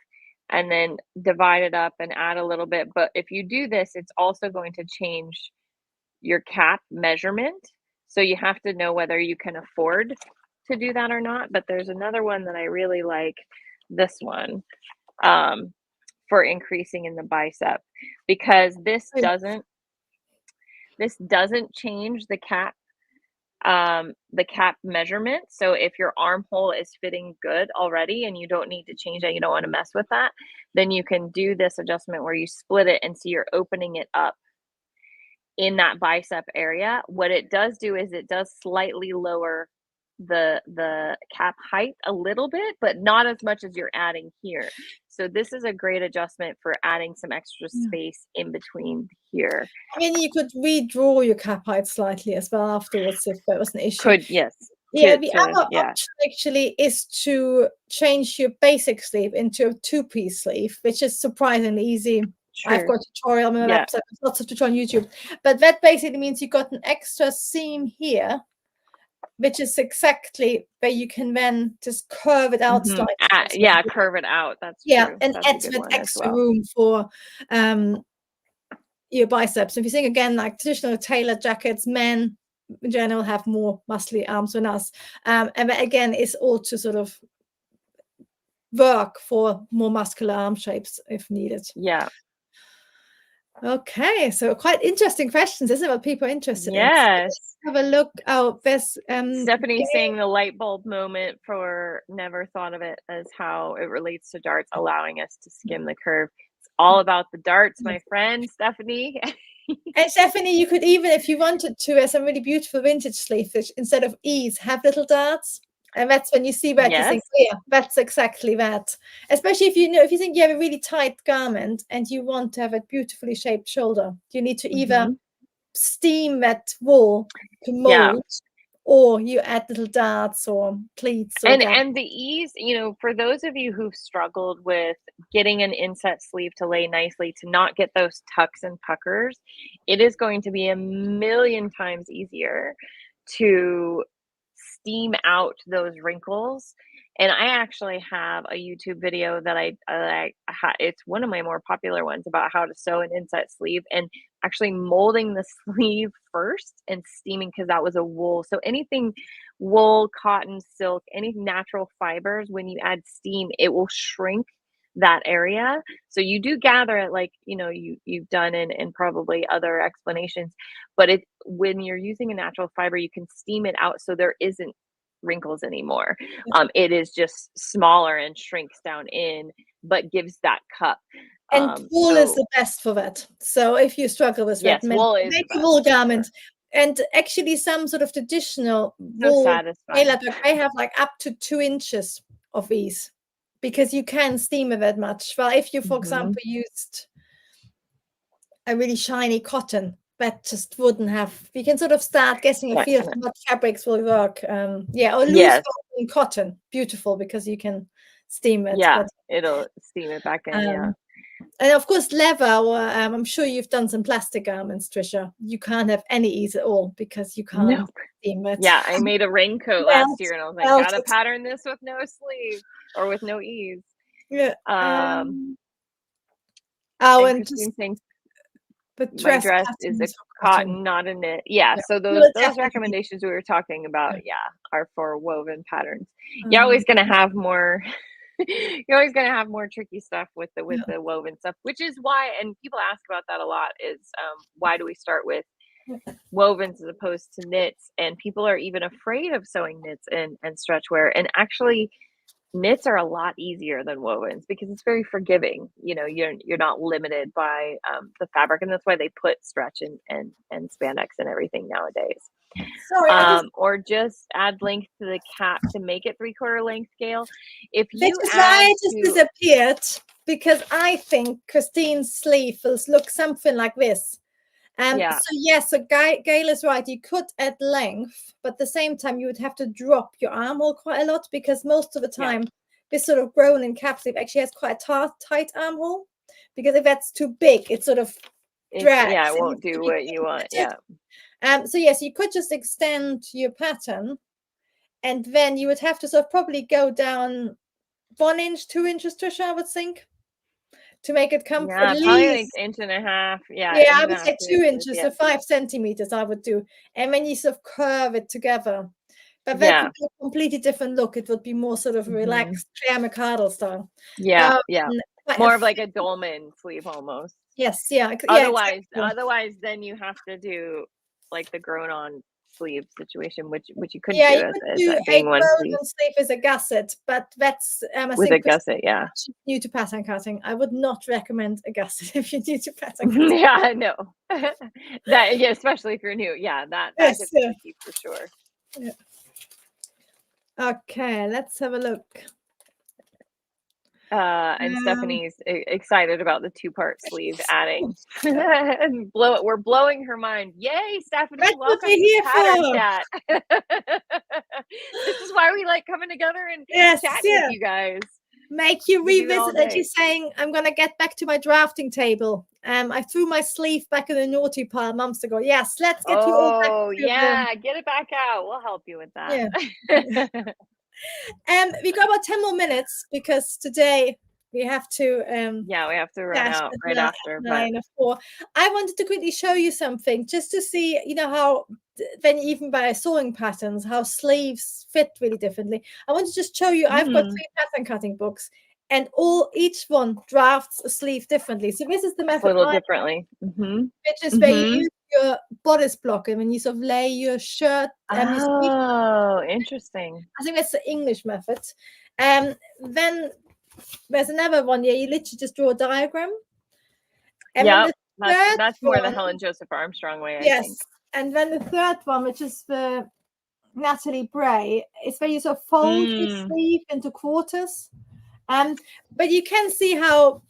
and then divide it up and add a little bit. But if you do this, it's also going to change your cap measurement. So you have to know whether you can afford to do that or not. But there's another one that I really like, this one, for increasing in the bicep, because this doesn't change the cap measurement. So if your armhole is fitting good already and you don't need to change that, you don't want to mess with that, then you can do this adjustment where you split it, and so you're opening it up in that bicep area. What it does do is it does slightly lower the cap height a little bit, but not as much as you're adding here. So this is a great adjustment for adding some extra space in between here. I mean, you could redraw your cap height slightly as well afterwards if there was an issue. Yes. Yeah, the other option actually is to change your basic sleeve into a two-piece sleeve, which is surprisingly easy. I've True. got a tutorial on my Yeah. website, there's lots of tutorial on YouTube. But that basically means you got an extra seam here, which is exactly where you can then just curve it out slightly. Yeah, curve it out. That's true. And That's add with extra room for your biceps. If you think again, like traditional tailored jackets, men in general have more muscly arms than us. And that again is all to sort of work for more muscular arm shapes if needed. Yeah. Okay, so quite interesting questions, isn't it? What people are interested in. Yes. So have a look. Oh, there's Stephanie saying the light bulb moment for never thought of it as how it relates to darts, allowing us to skim the curve. It's all about the darts, my friend, Stephanie. And Stephanie, you could even, if you wanted to, wear some really beautiful vintage sleeves, which instead of ease have little darts. And that's when you see that you think, yeah, that's exactly that. Especially if if you think you have a really tight garment and you want to have a beautifully shaped shoulder, you need to either steam that wool to mold, or you add little darts or pleats. Or and the ease, for those of you who've struggled with getting an inset sleeve to lay nicely, to not get those tucks and puckers, it is going to be a million times easier to steam out those wrinkles. And I actually have a YouTube video that it's one of my more popular ones about how to sew an inset sleeve, and actually molding the sleeve first and steaming, because that was a wool. So anything wool, cotton, silk, any natural fibers, when you add steam, it will shrink that area. So you do gather it, like you've done in probably other explanations, but when you're using a natural fiber, you can steam it out so there isn't wrinkles anymore. It is just smaller and shrinks down in, but gives that cup. And wool is the best for that. So if you struggle with that, wool is make a wool garment. And actually, some sort of traditional wool, I have like up to 2 inches of ease, because you can steam it that much. Well, if you, for example, used a really shiny cotton, that just wouldn't have. You can sort of start getting a feel for what fabrics will work. Or loose cotton, beautiful, because you can steam it. Yeah, it'll steam it back in. And of course, leather, or I'm sure you've done some plastic garments, Trisha. You can't have any ease at all, because you can't steam it. Yeah, I made a raincoat last year, and I was like, gotta pattern this with no sleeve or with no ease. Yeah. And just saying, but my dress is a cotton, not a knit. Yeah, so those recommendations we were talking about, are for woven patterns. You're always gonna have more. You're always going to have more tricky stuff with the woven stuff, which is why, and people ask about that a lot, is why do we start with wovens as opposed to knits? And people are even afraid of sewing knits and stretch wear. And actually, knits are a lot easier than wovens, because it's very forgiving. You're not limited by the fabric, and that's why they put stretch and spandex and everything nowadays. Sorry, or just add length to the cap to make it 3/4 length scale. If you just disappeared, because I think Christine's sleeve will look something like this. So Gail is right. You could add length, but at the same time you would have to drop your armhole quite a lot, because most of the time this sort of grown in cap sleeve actually has quite a tight armhole, because if that's too big, it sort of drags. Yeah, it won't do what you want. Yeah. So yes, you could just extend your pattern, and then you would have to sort of probably go down 1 inch, 2 inches, Trisha, I would think, to make it come at least probably like 1.5 inches. I would say 2 inches, so 5 centimeters I would do, and then you sort of curve it together. But that would be a completely different look. It would be more sort of relaxed Claire McCardle style. More of like a dolman sleeve almost. Yes, Otherwise, then you have to do like the grown-on sleeve situation, which you couldn't do as being one sleeve is a gusset, but that's with a gusset, new to pattern cutting. I would not recommend a gusset if you're new to pattern cutting. I know that. Yeah, especially if you're new. Yeah, that gets tricky for sure. Yeah. Okay, let's have a look. And Stephanie's excited about the 2-part sleeve adding. We're blowing her mind. Yay, Stephanie! Welcome to Pattern Chat. This is why we like coming together and chatting with you guys. make you We do it all revisit it. You're day. saying, I'm going to get back to my drafting table. I threw my sleeve back in the naughty pile months ago. Yes, let's get you all back Oh, to the, yeah, get it back out. We'll help you with that. yeah. We got about 10 more minutes because today we have to Yeah, we have to run dash out at right after, but 9 or 4. I wanted to quickly show you something just to see, how when even by sewing patterns, how sleeves fit really differently. I want to just show you, I've got 3 pattern cutting books and each one drafts a sleeve differently. So this is the a method little I differently. which is where you use your bodice block and when you sort of lay your shirt your sleeve. Oh, interesting. I think that's the English method. Then there's another one. Yeah, you literally just draw a diagram. And then Yep, the third that's more the one, Helen Joseph Armstrong way, I yes. think. And then the third one, which is the Natalie Bray, is where you sort of fold your sleeve into quarters. But you can see how,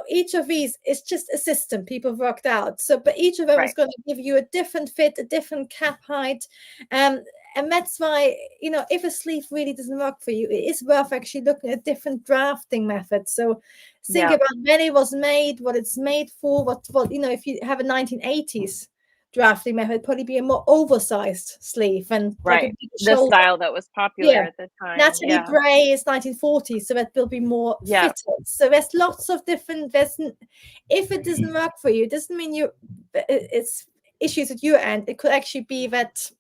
each of these is just a system people have worked out. So, but each of them is going to give you a different fit, a different cap height. And that's why, if a sleeve really doesn't work for you, it is worth actually looking at different drafting methods. So think about when it was made, what it's made for, what, if you have a 1980s drafting method, probably be a more oversized sleeve and like a big the shoulder. style that was popular at the time. Natalie Bray is 1940s, so that will be more fitted. So there's lots of different. If it doesn't work for you, it doesn't mean it's issues at your end. It could actually be that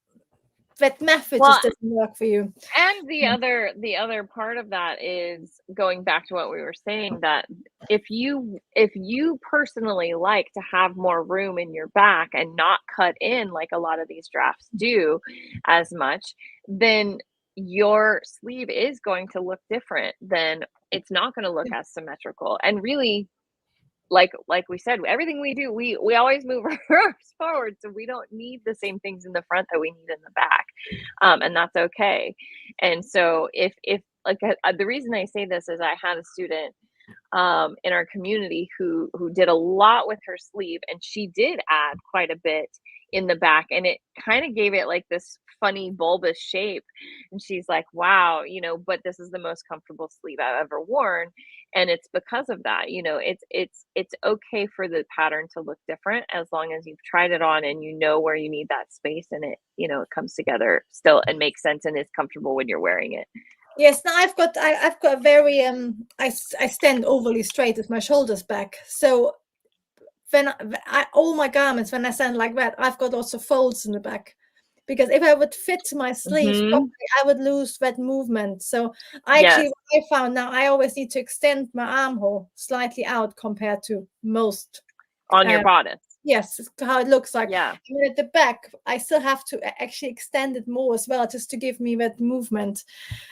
method just doesn't work for you. And the other part of that is going back to what we were saying, that if you personally like to have more room in your back and not cut in like a lot of these drafts do as much, then your sleeve is going to look different. Then it's not going to look as symmetrical. And really, like we said, everything we do, we always move our arms forward, so we don't need the same things in the front that we need in the back, and that's okay. And so if like the reason I say this is I had a student in our community who did a lot with her sleeve, and she did add quite a bit in the back, and it kind of gave it like this funny bulbous shape. And she's like, wow, but this is the most comfortable sleeve I've ever worn. And it's because of that. It's okay for the pattern to look different as long as you've tried it on and you know where you need that space, and it comes together still and makes sense and is comfortable when you're wearing it. Yes, now I've got a very I stand overly straight with my shoulders back. So when all my garments, when I stand like that, I've got also folds in the back, because if I would fit my sleeve properly, I would lose that movement. So what I found now, I always need to extend my armhole slightly out compared to most on your bodice. Yes, how it looks like. Yeah. And at the back, I still have to actually extend it more as well, just to give me that movement.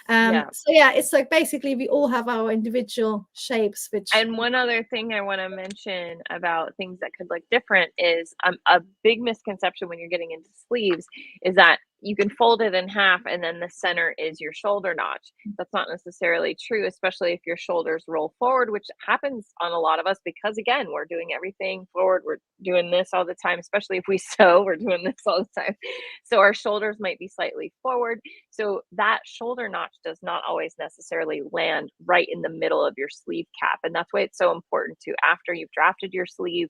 So it's like basically we all have our individual shapes. And one other thing I want to mention about things that could look different is a big misconception when you're getting into sleeves is that you can fold it in half and then the center is your shoulder notch. That's not necessarily true, especially if your shoulders roll forward, which happens on a lot of us because, again, we're doing everything forward. We're doing this all the time, especially if we sew, we're doing this all the time. So our shoulders might be slightly forward. So that shoulder notch does not always necessarily land right in the middle of your sleeve cap. And that's why it's so important to, after you've drafted your sleeve,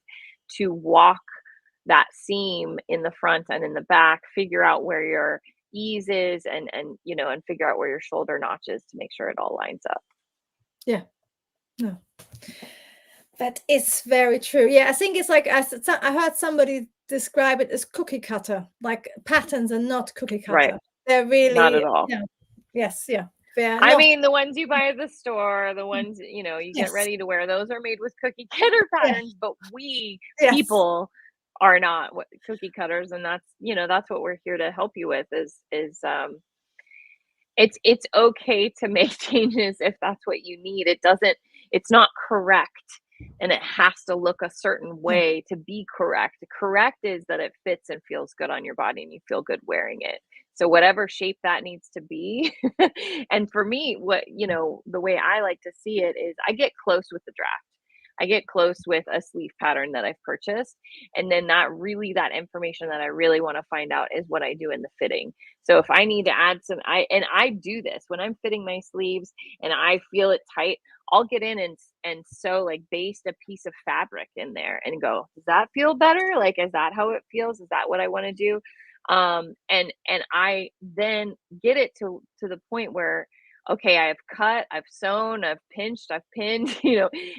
to walk that seam in the front and in the back, figure out where your ease is and figure out where your shoulder notch is to make sure it all lines up. Yeah. No. That is very true. Yeah, I think it's like, I heard somebody describe it as cookie cutter, like patterns are not cookie cutter. Right. They're really not at all. Yeah. Yes, yeah. I mean, the ones you buy at the store, the ones, you get ready to wear, those are made with cookie cutter patterns, but we people are not cookie cutters. And that's, that's what we're here to help you with is it's okay to make changes if that's what you need. It's not correct. And it has to look a certain way to be correct. Correct is that it fits and feels good on your body and you feel good wearing it. So whatever shape that needs to be. And for me, the way I like to see it is I get close with the draft. I get close with a sleeve pattern that I've purchased, and then that information that I really want to find out is what I do in the fitting. So if I need to add some, I do this when I'm fitting my sleeves and I feel it tight, I'll get in and sew, like, baste a piece of fabric in there and go, does that feel better? Like, is that how it feels? Is that what I want to do? And I then get it to the point where, okay, I have cut, I've sewn, I've pinched, I've pinned,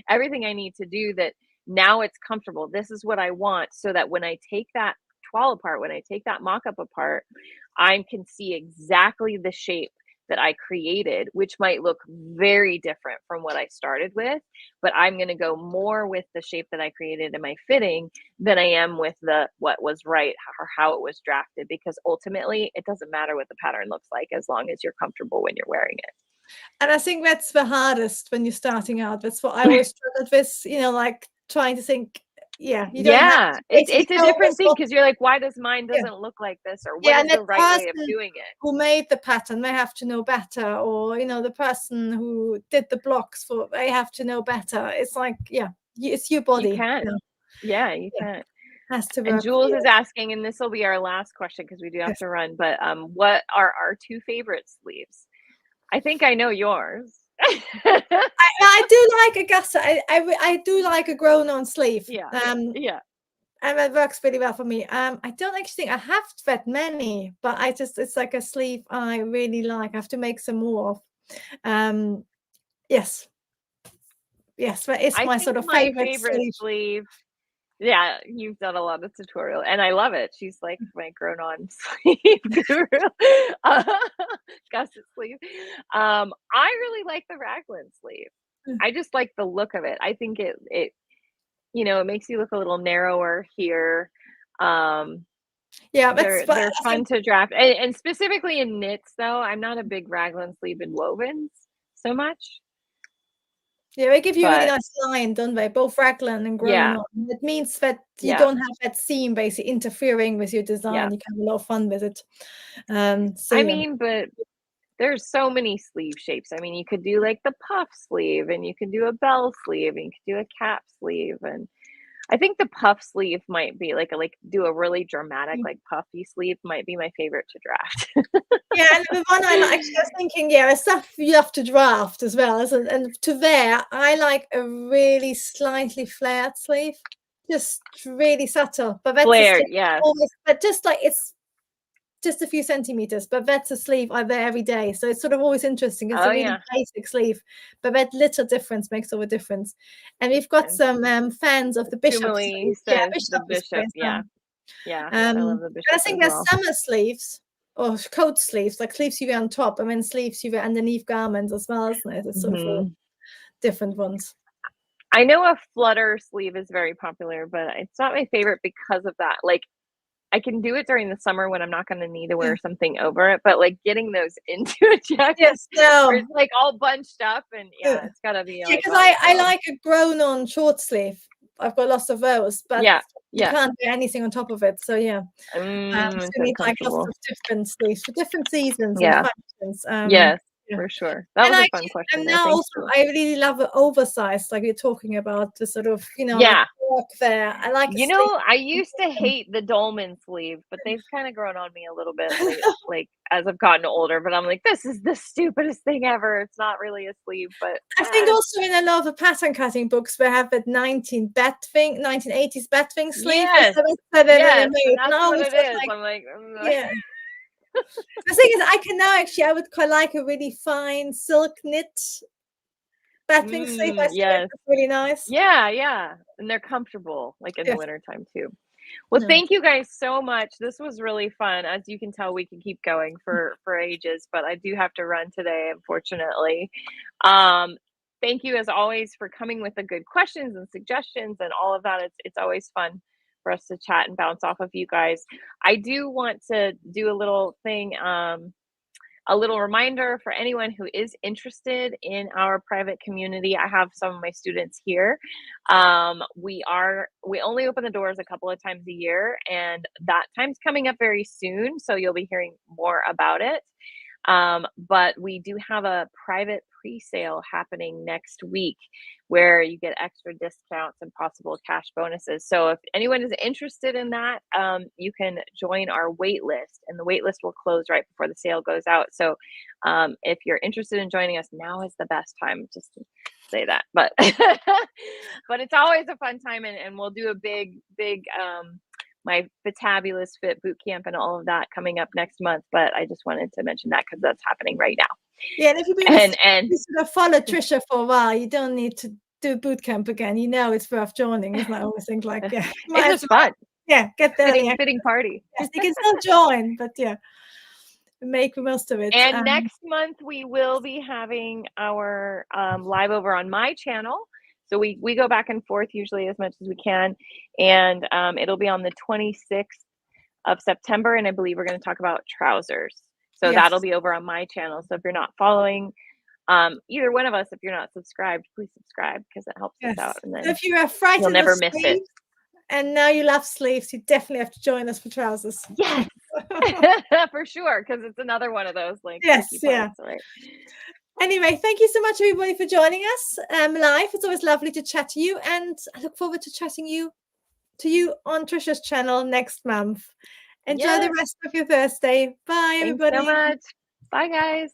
everything I need to do, that now it's comfortable. This is what I want, so that when I take that toile apart, when I take that mock-up apart, I can see exactly the shape that I created, which might look very different from what I started with, but I'm going to go more with the shape that I created in my fitting than I am with the what was right or how it was drafted, because ultimately it doesn't matter what the pattern looks like as long as you're comfortable when you're wearing it. And I think that's the hardest when you're starting out. That's what I always struggled with, like trying to think, you don't have Yeah, to basically it's a tell different us thing what, because you're like, why does mine yeah, doesn't look like this, or what yeah, is and that the right way of person doing it? who made the pattern, they have to know better, or the person who did the blocks for, they have to know better. It's like, it's your You body, can. Yeah, you yeah, can. has to And work for Jules you. is asking, and this will be our last question because we do have Yes. to run, but what are our two favorite sleeves? I think I know yours. I do like a gusset. I do like a grown-on sleeve. Yeah. Yeah. And it works really well for me. I don't actually think I have that many, but it's like a sleeve I really like. I have to make some more of. Yes, yes, that is I my think sort of my favorite favorite sleeve. sleeve, yeah, you've done a lot of tutorial, and I love it. She's like my grown-on sleeve guru, uh, gusset sleeve. I really like the raglan sleeve. Mm. I just like the look of it. I think it makes you look a little narrower here. Um, Yeah, that's they're what they're I fun think. to draft, and specifically in knits, though, I'm not a big raglan sleeve in wovens so much, Yeah, they give you a really but nice line, don't they? Both raglan and yeah, grown-on. It means that you yeah, don't have that seam basically interfering with your yeah. design. You can have a lot of fun with it. So I yeah. mean, but there's so many sleeve shapes. I mean, you could do like the puff sleeve, and you could do a bell sleeve, and you could do a cap sleeve, and I think the puff sleeve might be like do a really dramatic, like, puffy sleeve might be my favorite to draft. Yeah, and the one actually, I was thinking, it's stuff you have to draft as well, isn't it? And to wear, I like a really slightly flared sleeve, just really subtle. But that's a Flared, sleeve I yes. always, but just like it's just a few centimeters, but that's a sleeve I wear every day. So it's sort of always interesting. It's Oh, a really yeah, basic sleeve, but that little difference makes all the difference. And we've got and some fans of the bishop Tumuli sleeve. Yeah, says the bishop is great bishop, as well. yeah, yeah, I love And the I bishop think as there's well. summer sleeves or coat sleeves, like sleeves you wear on top, and then sleeves you wear underneath garments as well, isn't it? It's sort of all Mhm. different ones. I know a flutter sleeve is very popular, but it's not my favorite because of that. Like, I can do it during the summer when I'm not gonna need to Yeah. wear something over it, but, like, getting those into a jacket Yes, where no. it's, like, all bunched up, and Uh, yeah, it's gotta be, yeah, like, because on its I own. like a grown-on short sleeve. I've got lots of those, but Yeah, you yeah. can't wear anything on top of it. So yeah. So It's you need like lots uncomfortable. of different sleeves for different seasons and Yeah, functions. yes, Yeah. for sure. That And was I a fun actually, question, and though. now Thanks, also Jules. I really love the oversized, like you're talking about the sort of, like Yeah. work there. I like a You sleeve. know, I used to hate the dolman sleeve, but they've kinda grown on me a little bit late, like, as I've gotten older, but I'm like, "This is the stupidest thing ever." It's not really a sleeve, but, I think also in a lot of the pattern cutting books, we have that 1980s Batwing sleeve. Is yes, that they yes, and made? And that's I what always it was is. like, I'm like, yeah. The thing is, I can now actually, I would quite like a really fine silk knit Batwing sleeve. I think yes. it's really nice. Yeah, yeah, and they're comfortable, like, in the Yes. wintertime too. Well, No. thank you guys so much. This was really fun. As you can tell, we can keep going for ages, but I do have to run today, unfortunately. Um, Thank you as always for coming with the good questions and suggestions and all of that. It's always fun for us to chat and bounce off of you guys. I do want to do a little thing. A little reminder for anyone who is interested in our private community. I have some of my students here. We only open the doors a couple of times a year, and that time's coming up very soon, so you'll be hearing more about it. But we do have a private pre-sale happening next week where you get extra discounts and possible cash bonuses. So if anyone is interested in that, you can join our wait list, and the wait list will close right before the sale goes out. So if you're interested in joining us, now is the best time, just to say that. But but it's always a fun time, and we'll do a big my Fatabulous Fit boot camp and all of that coming up next month. But I just wanted to mention that because that's happening right now. Yeah, and if you've been you sort of followed Trisha for a while, you don't need to do boot camp again. You know it's worth joining. Isn't that? I always think like, yeah, it's just fun. Yeah, get there. Fitting party. Yes, you can still join, but yeah, make the most of it. And next month we will be having our live over on my channel. So we go back and forth usually as much as we can, and it'll be on the 26th of September, and I believe we're going to talk about trousers. So that'll be over on my channel. So if you're not following either one of us, if you're not subscribed, please subscribe because it helps us out. And then if you're afraid you'll never miss it. And now you love sleeves, you definitely have to join us for trousers. Yes, for sure, because it's another one of those like parts, right? Anyway, thank you so much, everybody, for joining us live. It's always lovely to chat to you, and I look forward to chatting to you on Trisha's channel next month. Enjoy the rest of your Thursday. Bye, everybody. Thanks so much. Bye, guys.